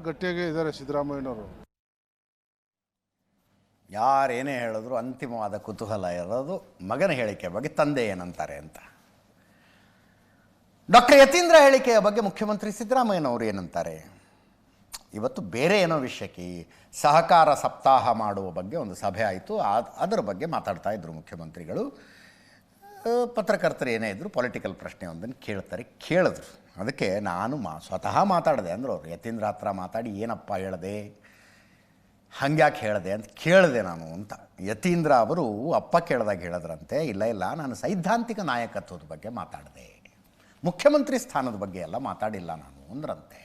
ಗಟ್ಟಿಯಾಗಿ ಇದ್ದಾರೆ ಸಿದ್ದರಾಮಯ್ಯನವರು. ಯಾರೇನೇ ಹೇಳಿದ್ರು ಅಂತಿಮವಾದ ಕುತೂಹಲ ಇರೋದು ಮಗನ ಹೇಳಿಕೆ ಬಗ್ಗೆ ತಂದೆ ಏನಂತಾರೆ ಅಂತ. ಡಾಕ್ಟರ್ ಯತೀಂದ್ರ ಹೇಳಿಕೆಯ ಬಗ್ಗೆ ಮುಖ್ಯಮಂತ್ರಿ ಸಿದ್ದರಾಮಯ್ಯನವರು ಏನಂತಾರೆ. ಇವತ್ತು ಬೇರೆ ಏನೋ ವಿಷಯಕ್ಕೆ ಸಹಕಾರ ಸಪ್ತಾಹ ಮಾಡುವ ಬಗ್ಗೆ ಒಂದು ಸಭೆ ಆಯಿತು. ಅದರ ಬಗ್ಗೆ ಮಾತಾಡ್ತಾ ಇದ್ದರು ಮುಖ್ಯಮಂತ್ರಿಗಳು. ಪತ್ರಕರ್ತರು ಏನೇ ಇದ್ದರು ಪೊಲಿಟಿಕಲ್ ಪ್ರಶ್ನೆ ಒಂದನ್ನು ಕೇಳಿದ್ರು. ಅದಕ್ಕೆ ನಾನು ಸ್ವತಃ ಮಾತಾಡಿದೆ ಅಂದರು ಅವರು. ಯತೀಂದ್ರ ಹತ್ರ ಮಾತಾಡಿ ಏನಪ್ಪ ಹೇಳಿದೆ, ಹಂಗ್ಯಾಕೆ ಹೇಳಿದೆ ಅಂತ ಕೇಳಿದೆ ನಾನು ಅಂತ. ಯತೀಂದ್ರ ಅವರು ಅಪ್ಪ ಕೇಳಿದಾಗ ಹೇಳಿದ್ರಂತೆ, ಇಲ್ಲ ನಾನು ಸೈದ್ಧಾಂತಿಕ ನಾಯಕತ್ವದ ಬಗ್ಗೆ ಮಾತಾಡಿದೆ, ಮುಖ್ಯಮಂತ್ರಿ ಸ್ಥಾನದ ಬಗ್ಗೆ ಎಲ್ಲ ಮಾತಾಡಿಲ್ಲ ನಾನು ಅಂದ್ರಂತೆ.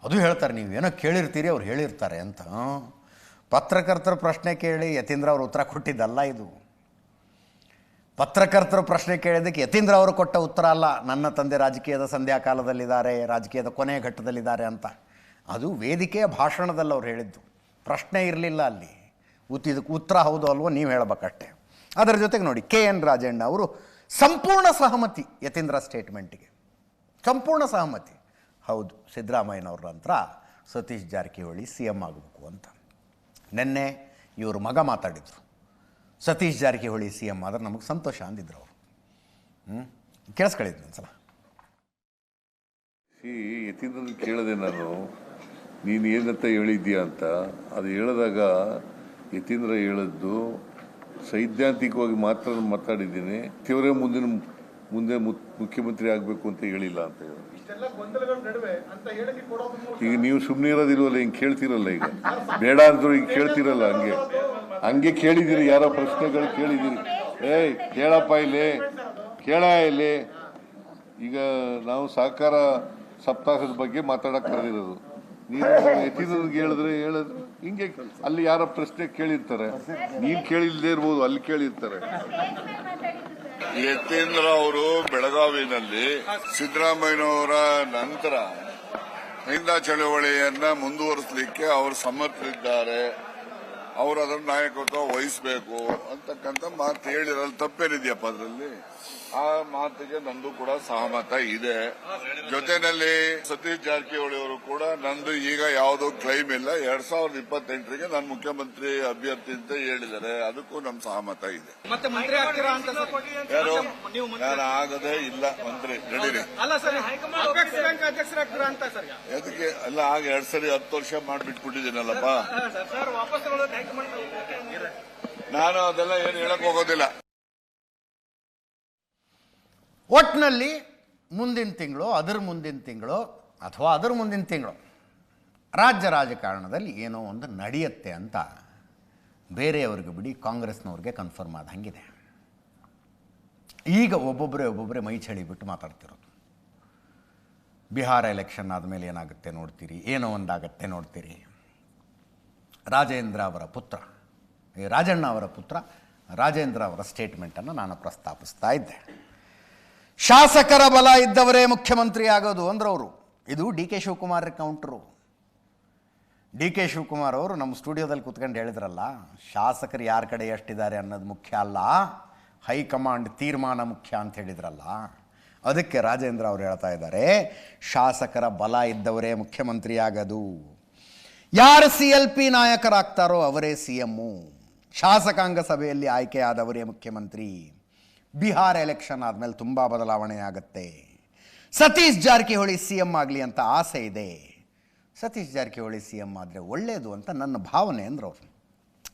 ಅದು ಹೇಳ್ತಾರೆ, ನೀವು ಏನೋ ಕೇಳಿರ್ತೀರಿ ಅವ್ರು ಹೇಳಿರ್ತಾರೆ ಅಂತ. ಪತ್ರಕರ್ತರ ಪ್ರಶ್ನೆ ಕೇಳಿ ಯತೀಂದ್ರ ಅವರು ಉತ್ತರ ಕೊಟ್ಟಿದ್ದಲ್ಲ ಇದು. ಪತ್ರಕರ್ತರು ಪ್ರಶ್ನೆ ಕೇಳಿದ್ದಕ್ಕೆ ಯತೀಂದ್ರ ಅವರು ಕೊಟ್ಟ ಉತ್ತರ ಅಲ್ಲ, ನನ್ನ ತಂದೆ ರಾಜಕೀಯದ ಸಂಧ್ಯಾಕಾಲದಲ್ಲಿದ್ದಾರೆ, ರಾಜಕೀಯದ ಕೊನೆಯ ಘಟ್ಟದಲ್ಲಿದ್ದಾರೆ ಅಂತ. ಅದು ವೇದಿಕೆಯ ಭಾಷಣದಲ್ಲಿ ಅವ್ರು ಹೇಳಿದ್ದು. ಪ್ರಶ್ನೆ ಇರಲಿಲ್ಲ ಅಲ್ಲಿ. ಇದಕ್ಕೆ ಉತ್ತರ ಹೌದು ಅಲ್ವೋ ನೀವು ಹೇಳಬೇಕಷ್ಟೆ. ಅದರ ಜೊತೆಗೆ ನೋಡಿ, KN ರಾಜಣ್ಣ ಅವರು ಸಂಪೂರ್ಣ ಸಹಮತಿ ಯತೀಂದ್ರ ಸ್ಟೇಟ್ಮೆಂಟಿಗೆ, ಸಂಪೂರ್ಣ ಸಹಮತಿ. ಹೌದು, ಸಿದ್ದರಾಮಯ್ಯನವ್ರ ನಂತರ ಸತೀಶ್ ಜಾರಕಿಹೊಳಿ CM ಆಗಬೇಕು ಅಂತ. ನಿನ್ನೆ ಇವರು ಮಗ ಮಾತಾಡಿದರು, ಸತೀಶ್ ಜಾರಕಿಹೊಳಿ CM ಆದರೆ ನಮಗೆ ಸಂತೋಷ ಅಂದಿದ್ರು ಅವರು. ಕೇಳಿಸ್ಕೊಳ್ಳಿದ್ದು ಒಂದ್ಸಲ. ಯತೀಂದ್ರ ಕೇಳಿದೆ ನಾನು, ನೀನು ಏನಂತ ಹೇಳಿದ್ದೀಯ ಅಂತ. ಅದು ಹೇಳಿದಾಗ ಯತೀಂದ್ರ ಹೇಳಿದ್ದು ಸೈದ್ಧಾಂತಿಕವಾಗಿ ಮಾತ್ರ ಮಾತಾಡಿದ್ದೀನಿ, ತೀವ್ರ ಮುಂದೆ ಮುಖ್ಯಮಂತ್ರಿ ಆಗಬೇಕು ಅಂತ ಹೇಳಿಲ್ಲ ಅಂತ ಹೇಳಿ. ಈಗ ನೀವು ಸುಮ್ಮನೆ ಇರೋದಿಲ್ವಲ್ಲ, ಹಿಂಗೆ ಕೇಳ್ತಿರಲ್ಲ. ಈಗ ಬೇಡ ಅಂದ್ರು ಈಗ ಕೇಳ್ತಿರಲ್ಲ, ಹಂಗೆ ಕೇಳಿದಿರಿ. ಯಾರೋ ಪ್ರಶ್ನೆಗಳು ಕೇಳಿದಿರಿ. ಕೇಳಪ್ಪ ಇಲ್ಲಿ. ಈಗ ನಾವು ಸಹಕಾರ ಸಪ್ತಾಹದ ಬಗ್ಗೆ ಮಾತಾಡಕ್ ಕರೆದಿರೋದು. ನೀವು ಯತೀಂದ್ರಗೆ ಹೇಳಿದ್ರೆ ಹಿಂಗೆ ಅಲ್ಲಿ ಯಾರೋ ಪ್ರಶ್ನೆ ಕೇಳಿರ್ತಾರೆ, ನೀನ್ ಕೇಳಿಲ್ಲದೆ ಇರ್ಬೋದು, ಅಲ್ಲಿ ಕೇಳಿರ್ತಾರೆ. ಯತೀಂದ್ರ ಅವರು ಬೆಳಗಾವಿನಲ್ಲಿ ಸಿದ್ದರಾಮಯ್ಯನವರ ನಂತರ ಅಹಿಂದ ಚಳವಳಿಯನ್ನ ಮುಂದುವರಿಸಲಿಕ್ಕೆ ಅವರು ಸಮರ್ಥರಿದ್ದಾರೆ, ಅವರು ಅದರ ನಾಯಕತ್ವ ವಹಿಸಬೇಕು ಅಂತಕ್ಕಂಥ ಮಾತು ಹೇಳಿರಲ್ಲ. ತಪ್ಪೇನಿದೆಯಪ್ಪ ಅದರಲ್ಲಿ? ಆ ಮಾತಿಗೆ ನಂದು ಕೂಡ ಸಹಮತ ಇದೆ. ಜೊತೆಯಲ್ಲಿ ಸತೀಶ್ ಜಾರಕಿಹೊಳಿ ಅವರು ಕೂಡ ನಂದು ಈಗ ಯಾವುದೋ ಕ್ಲೈಮ್ ಇಲ್ಲ, 2028ಗೆ ನಾನು ಮುಖ್ಯಮಂತ್ರಿ ಅಭ್ಯರ್ಥಿ ಅಂತ ಹೇಳಿದ್ದಾರೆ, ಅದಕ್ಕೂ ನಮ್ ಸಹಮತ ಇದೆ. ಯಾರು ನಾನು ಆಗದೇ ಇಲ್ಲ ಮಂತ್ರಿ ನಡೀರಿ. ಅದಕ್ಕೆ ಅಲ್ಲ, ಆಗ 2 ಸರಿ 10 ವರ್ಷ ಮಾಡಿಬಿಟ್ಬಿಟ್ಟಿದ್ದೀನಲ್ಲಪ್ಪ ನಾನು. ಅದೆಲ್ಲ ಏನು ಹೇಳಕ್ ಹೋಗೋದಿಲ್ಲ. ಒಟ್ಟಿನಲ್ಲಿ ಮುಂದಿನ ತಿಂಗಳು, ಅದರ ಮುಂದಿನ ತಿಂಗಳು ಅಥವಾ ಅದರ ಮುಂದಿನ ತಿಂಗಳು ರಾಜ್ಯ ರಾಜಕಾರಣದಲ್ಲಿ ಏನೋ ಒಂದು ನಡೆಯುತ್ತೆ ಅಂತ ಬೇರೆಯವ್ರಿಗೆ ಬಿಡಿ ಕಾಂಗ್ರೆಸ್ನವ್ರಿಗೆ ಕನ್ಫರ್ಮ್ ಆದಂಗಿದೆ. ಈಗ ಒಬ್ಬೊಬ್ಬರೇ ಮೈ ಚಳಿ ಬಿಟ್ಟು ಮಾತಾಡ್ತಿರೋದು. ಬಿಹಾರ ಎಲೆಕ್ಷನ್ ಆದಮೇಲೆ ಏನಾಗುತ್ತೆ ನೋಡ್ತೀರಿ, ಏನೋ ಒಂದಾಗತ್ತೆ ನೋಡ್ತೀರಿ. ರಾಜಣ್ಣ ಅವರ ಪುತ್ರ ರಾಜೇಂದ್ರ ಅವರ ಸ್ಟೇಟ್ಮೆಂಟನ್ನು ನಾನು ಪ್ರಸ್ತಾಪಿಸ್ತಾ ಇದ್ದೆ. ಶಾಸಕರ ಬಲ ಇದ್ದವರೇ ಮುಖ್ಯಮಂತ್ರಿ ಆಗೋದು ಅಂದ್ರವರು. ಇದು DK Shivakumar counter. DK Shivakumar ಅವರು ನಮ್ಮ ಸ್ಟುಡಿಯೋದಲ್ಲಿ ಕೂತ್ಕೊಂಡು ಹೇಳಿದ್ರಲ್ಲ, ಶಾಸಕರು ಯಾರ ಕಡೆ ಎಷ್ಟಿದ್ದಾರೆ ಅನ್ನೋದು ಮುಖ್ಯ ಅಲ್ಲ, ಹೈಕಮಾಂಡ್ ತೀರ್ಮಾನ ಮುಖ್ಯ ಅಂತ ಹೇಳಿದ್ರಲ್ಲ. ಅದಕ್ಕೆ ರಾಜೇಂದ್ರ ಅವರು ಹೇಳ್ತಾ ಇದ್ದಾರೆ, ಶಾಸಕರ ಬಲ ಇದ್ದವರೇ ಮುಖ್ಯಮಂತ್ರಿ ಆಗೋದು. ಯಾರು CLP ನಾಯಕರಾಗ್ತಾರೋ ಅವರೇ CM. ಶಾಸಕಾಂಗ ಸಭೆಯಲ್ಲಿ ಆಯ್ಕೆಯಾದವರೇ ಮುಖ್ಯಮಂತ್ರಿ. ಬಿಹಾರ ಎಲೆಕ್ಷನ್ ಆದಮೇಲೆ ತುಂಬ ಬದಲಾವಣೆ ಆಗುತ್ತೆ. ಸತೀಶ್ ಜಾರಕಿಹೊಳಿ CM ಆಗಲಿ ಅಂತ ಆಸೆ ಇದೆ. ಸತೀಶ್ ಜಾರಕಿಹೊಳಿ CM ಆದರೆ ಒಳ್ಳೆಯದು ಅಂತ ನನ್ನ ಭಾವನೆ ಅಂದರು ಅವರು.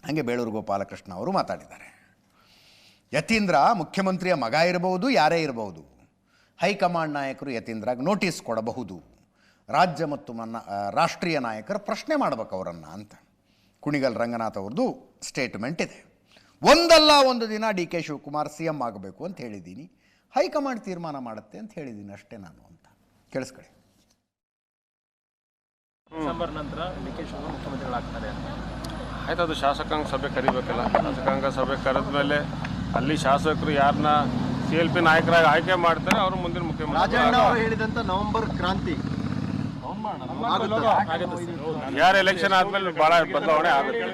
ಹಾಗೆ ಬೇಳೂರು ಗೋಪಾಲಕೃಷ್ಣ ಅವರು ಮಾತಾಡಿದ್ದಾರೆ. ಯತೀಂದ್ರ ಮುಖ್ಯಮಂತ್ರಿಯ ಮಗ ಇರಬಹುದು, ಯಾರೇ ಇರಬಹುದು. ಹೈಕಮಾಂಡ್ ನಾಯಕರು ಯತೀಂದ್ರಾಗ ನೋಟಿಸ್ ಕೊಡಬಹುದು. ರಾಜ್ಯ ಮತ್ತು ರಾಷ್ಟ್ರೀಯ ನಾಯಕರು ಪ್ರಶ್ನೆ ಮಾಡಬೇಕು ಅವರನ್ನು ಅಂತ. ಕುಣಿಗಲ್ ರಂಗನಾಥ್ ಅವ್ರದ್ದು ಸ್ಟೇಟ್ಮೆಂಟ್ ಇದೆ. ಒಂದಲ್ಲ ಒಂದು ದಿನ DK ಶಿವಕುಮಾರ್ CM ಆಗಬೇಕು ಅಂತ ಹೇಳಿದ್ದೀನಿ, ಹೈಕಮಾಂಡ್ ತೀರ್ಮಾನ ಮಾಡುತ್ತೆ ಅಂತ ಹೇಳಿದ್ದೀನಿ ಅಷ್ಟೇ ನಾನು ಅಂತ. ಕೇಳಿಸ್ಕೊಳ್ಳಿ. ಡಿಸೆಂಬರ್ ನಂತರ DK ಶಿವಕುಮಾರ್ ಮುಖ್ಯಮಂತ್ರಿಗಳಾಗ್ತಾರೆ ಅಂತ ಆಯ್ತು. ಅದು ಶಾಸಕಾಂಗ ಸಭೆ ಕರಿಬೇಕಲ್ಲ. ಶಾಸಕಾಂಗ ಸಭೆ ಕರೆದ ಮೇಲೆ ಅಲ್ಲಿ ಶಾಸಕರು ಯಾರನ್ನ CLP ನಾಯಕರಾಗಿ ಆಯ್ಕೆ ಮಾಡ್ತಾರೆ, ಅವರು ಮುಂದಿನ ಮುಖ್ಯಮಂತ್ರಿ. ಹೇಳಿದಂತ ನವೆಂಬರ್ ಕ್ರಾಂತಿ ಯಾರು ಎಲೆಕ್ಷನ್ ಆದ್ಮೇಲೆ ಬಹಳ ಬದಲಾವಣೆ ಆಗುತ್ತೆ.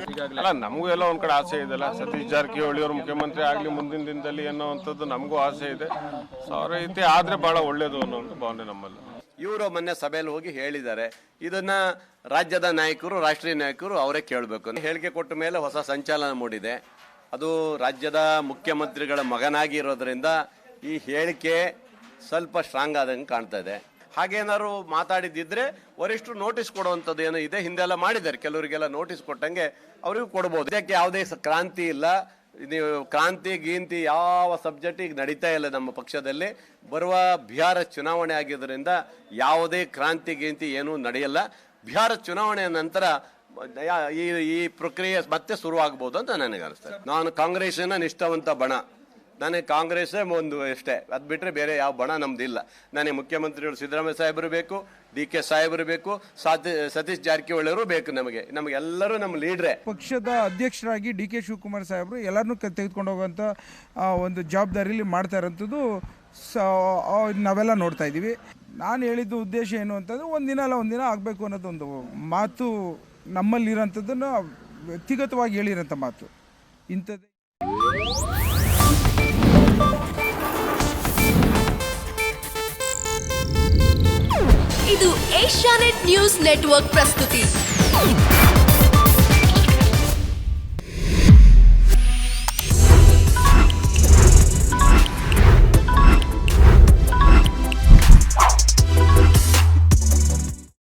ಅಲ್ಲ, ನಮಗೂ ಎಲ್ಲ ಒಂದ್ ಕಡೆ ಆಸೆ ಇದೆಲ್ಲ, ಸತೀಶ್ ಜಾರಕಿಹೊಳಿ ಅವರು ಮುಖ್ಯಮಂತ್ರಿ ಆಗ್ಲಿ ಮುಂದಿನ ದಿನದಲ್ಲಿ ಅನ್ನೋವಂಥದ್ದು ನಮಗೂ ಆಸೆ ಇದೆ. ಸೊ ಅವ್ರ ರೀತಿ ಆದ್ರೆ ಬಹಳ ಒಳ್ಳೇದು ಅನ್ನೋ ಒಂದು ಭಾವನೆ ನಮ್ಮಲ್ಲಿ. ಇವರು ಮೊನ್ನೆ ಸಭೆಯಲ್ಲಿ ಹೋಗಿ ಹೇಳಿದ್ದಾರೆ. ಇದನ್ನ ರಾಜ್ಯದ ನಾಯಕರು, ರಾಷ್ಟ್ರೀಯ ನಾಯಕರು ಅವರೇ ಕೇಳಬೇಕು. ಹೇಳಿಕೆ ಕೊಟ್ಟ ಮೇಲೆ ಹೊಸ ಸಂಚಲನ ಮೂಡಿದೆ. ಅದು ರಾಜ್ಯದ ಮುಖ್ಯಮಂತ್ರಿಗಳ ಮಗನಾಗಿ ಇರೋದ್ರಿಂದ ಈ ಹೇಳಿಕೆ ಸ್ವಲ್ಪ ಸ್ಟ್ರಾಂಗ್ ಆದಂಗೆ ಕಾಣ್ತಾ ಇದೆ. ಹಾಗೇನಾದ್ರು ಮಾತಾಡಿದ್ದಿದ್ರೆ ವರಿಷ್ಠರು ನೋಟಿಸ್ ಕೊಡುವಂಥದ್ದು ಏನೋ ಇದೆ, ಹಿಂದೆಲ್ಲ ಮಾಡಿದ್ದಾರೆ, ಕೆಲವರಿಗೆಲ್ಲ ನೋಟಿಸ್ ಕೊಟ್ಟಂಗೆ ಅವರಿಗೂ ಕೊಡ್ಬೋದು. ಇದಕ್ಕೆ ಯಾವುದೇ ಕ್ರಾಂತಿ ಇಲ್ಲ. ನೀವು ಕ್ರಾಂತಿ ಗೀಂತಿ ಯಾವ ಸಬ್ಜೆಕ್ಟ್ ಈಗ ನಡೀತಾ ಇಲ್ಲ ನಮ್ಮ ಪಕ್ಷದಲ್ಲಿ. ಬರುವ ಬಿಹಾರ ಚುನಾವಣೆ ಆಗಿದ್ದರಿಂದ ಯಾವುದೇ ಕ್ರಾಂತಿ ಗೀಂತಿ ಏನೂ ನಡೆಯಲ್ಲ. ಬಿಹಾರ ಚುನಾವಣೆಯ ನಂತರ ಈ ಪ್ರಕ್ರಿಯೆ ಮತ್ತೆ ಶುರುವಾಗಬಹುದು ಅಂತ ನನಗೆ ಅನಿಸ್ತದೆ. ನಾನು ಕಾಂಗ್ರೆಸ್ಸಿನ ನಿಷ್ಠಾವಂತ ಬಣ. ನನಗೆ ಕಾಂಗ್ರೆಸ್ಸೇ ಒಂದು ಅಷ್ಟೇ, ಅದು ಬಿಟ್ಟರೆ ಬೇರೆ ಯಾವ ಬಣ ನಮ್ದಿಲ್ಲ. ನನಗೆ ಮುಖ್ಯಮಂತ್ರಿಗಳು ಸಿದ್ದರಾಮಯ್ಯ ಸಾಹೇಬರು ಬೇಕು, DK ಸಾಹೇಬರು ಬೇಕು, ಸತೀಶ್ ಜಾರಕಿಹೊಳಿ ಅವರು ಬೇಕು. ನಮಗೆಲ್ಲರೂ ನಮ್ಮ ಲೀಡ್ರೇ. ಪಕ್ಷದ ಅಧ್ಯಕ್ಷರಾಗಿ DK ಶಿವಕುಮಾರ್ ಸಾಹೇಬರು ಎಲ್ಲರನ್ನೂ ತೆಗೆದುಕೊಂಡು ಹೋಗುವಂಥ ಒಂದು ಜವಾಬ್ದಾರಿಯಲ್ಲಿ ಮಾಡ್ತಾ ಇರೋಂಥದ್ದು ನಾವೆಲ್ಲ ನೋಡ್ತಾ ಇದ್ದೀವಿ. ನಾನು ಹೇಳಿದ್ದು ಉದ್ದೇಶ ಏನು ಅಂತಂದರೆ ಒಂದಿನ ಅಲ್ಲ ಒಂದಿನ ಆಗಬೇಕು ಅನ್ನೋದೊಂದು ಮಾತು ನಮ್ಮಲ್ಲಿರೋಂಥದ್ದನ್ನು ವ್ಯಕ್ತಿಗತವಾಗಿ ಹೇಳಿರೋಂಥ ಮಾತು ಇಂಥದ್ದೇ. ಇದು ಏಷ್ಯಾನೆಟ್ ನ್ಯೂಸ್ ನೆಟ್ವರ್ಕ್ ಪ್ರಸ್ತುತಿ.